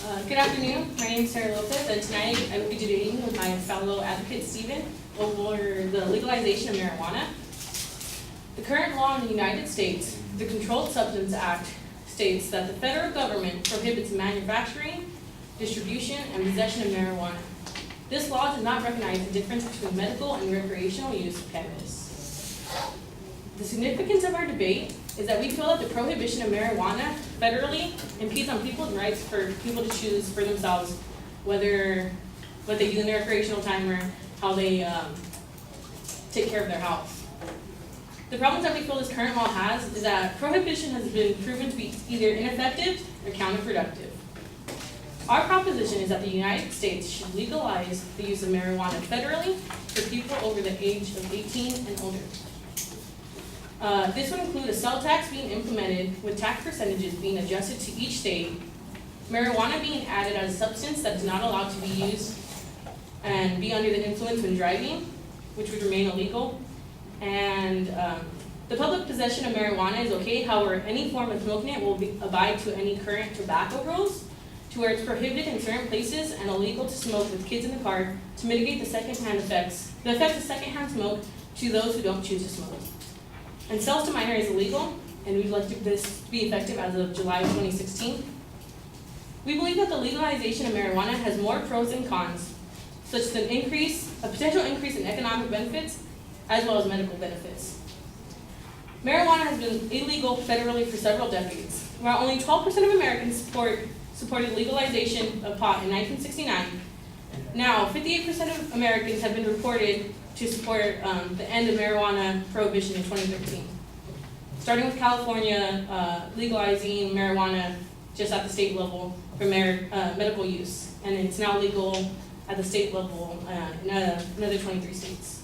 Good afternoon. My name is Sarah Lopez, and tonight I will be debating with my fellow advocate Stephen over the legalization of marijuana. The current law in the United States, the Controlled Substances Act, states that the federal government prohibits manufacturing, distribution, and possession of marijuana. This law does not recognize the difference between medical and recreational use of cannabis. The significance of our debate is that we feel that the prohibition of marijuana federally impedes on people's rights for people to choose for themselves what they do in their recreational time or how they take care of their health. The problems that we feel this current law has is that prohibition has been proven to be either ineffective or counterproductive. Our proposition is that the United States should legalize the use of marijuana federally for people over the age of 18 and older. This would include a sales tax being implemented with tax percentages being adjusted to each state, marijuana being added as a substance that is not allowed to be used and be under the influence when driving, which would remain illegal, and the public possession of marijuana is okay, however, any form of smoking it will abide to any current tobacco rules, to where it's prohibited in certain places and illegal to smoke with kids in the car to mitigate the effects of secondhand smoke to those who don't choose to smoke. And sales to minors is illegal, and we'd like this to be effective as of July 2016. We believe that the legalization of marijuana has more pros than cons, such as a potential increase in economic benefits, as well as medical benefits. Marijuana has been illegal federally for several decades. While only 12% of Americans supported legalization of pot in 1969, now 58% of Americans have been reported to support the end of marijuana prohibition in 2013. Starting with California legalizing marijuana just at the state level for medical use, and it's now legal at the state level in another 23 states.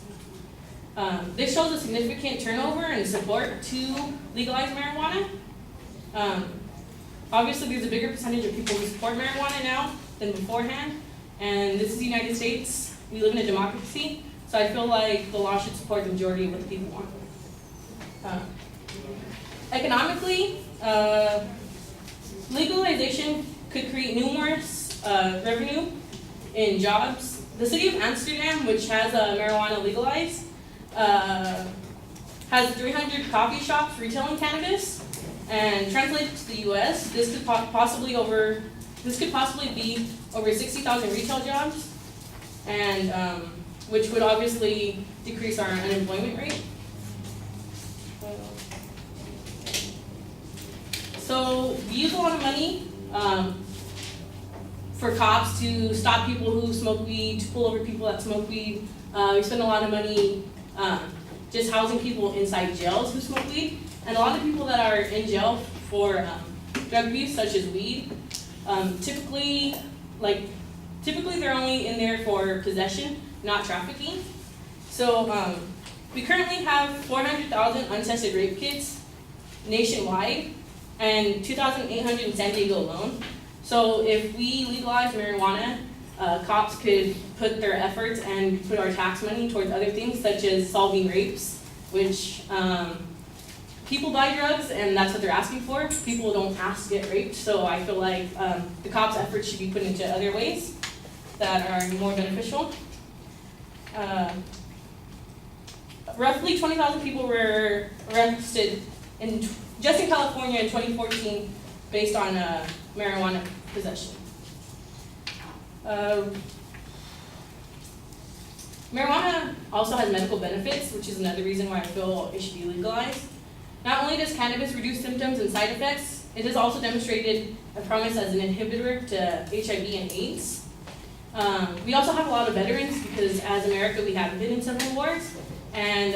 This shows a significant turnover in support to legalize marijuana. Obviously, there's a bigger percentage of people who support marijuana now than beforehand, and this is the United States. We live in a democracy. So I feel like the law should support the majority of what the people want. Economically, legalization could create numerous revenue in jobs. The city of Amsterdam, which has marijuana legalized, has 300 coffee shops retailing cannabis. And translated to the U.S., this could possibly be over 60,000 retail jobs, and which would obviously decrease our unemployment rate. So we use a lot of money for cops to stop people who smoke weed, to pull over people that smoke weed. We spend a lot of money just housing people inside jails who smoke weed. And a lot of people that are in jail for drug abuse, such as weed, typically they're only in there for possession, not trafficking. So we currently have 400,000 untested rape kits nationwide and 2,800 in San Diego alone. So if we legalize marijuana, cops could put their efforts and put our tax money towards other things such as solving rapes, which people buy drugs and that's what they're asking for. People don't ask to get raped, so I feel like the cops' efforts should be put into other ways that are more beneficial. Roughly 20,000 people were arrested just in California in 2014 based on marijuana possession. Marijuana also has medical benefits, which is another reason why I feel it should be legalized. Not only does cannabis reduce symptoms and side effects, it has also demonstrated a promise as an inhibitor to HIV and AIDS. We also have a lot of veterans because as America we have been in several wars, and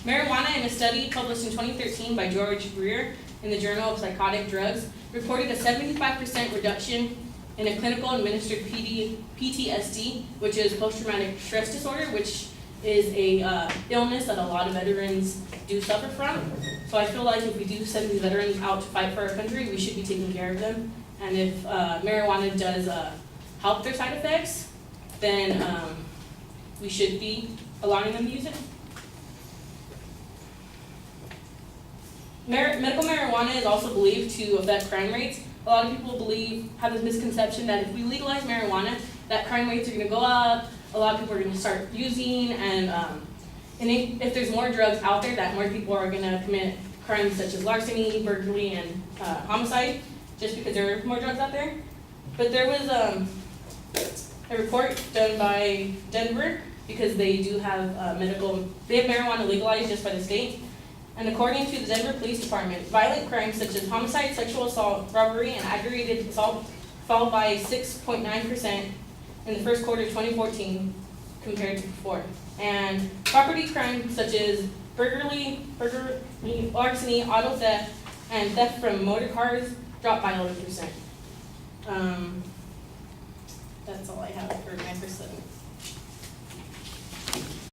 marijuana in a study published in 2013 by George Greer in the Journal of Psychotic Drugs reported a 75% reduction in a clinical administered PTSD, which is post-traumatic stress disorder, which is a illness that a lot of veterans do suffer from. So I feel like if we do send these veterans out to fight for our country, we should be taking care of them. And if marijuana does help their side effects, then we should be allowing them to use it. Medical marijuana is also believed to affect crime rates a lot of people have this misconception that if we legalize marijuana, that crime rates are gonna go up, a lot of people are gonna start using, and if there's more drugs out there, that more people are gonna commit crimes such as larceny, burglary, and homicide, just because there are more drugs out there. But there was a report done by Denver, because they do have they have marijuana legalized just by the state. And according to the Denver Police Department, violent crimes such as homicide, sexual assault, robbery, and aggravated assault fell by 6.9% in the first quarter of 2014 compared to before. And property crimes such as burglary, larceny, auto theft, and theft from motor cars dropped by 11%. That's all I have for my first segment.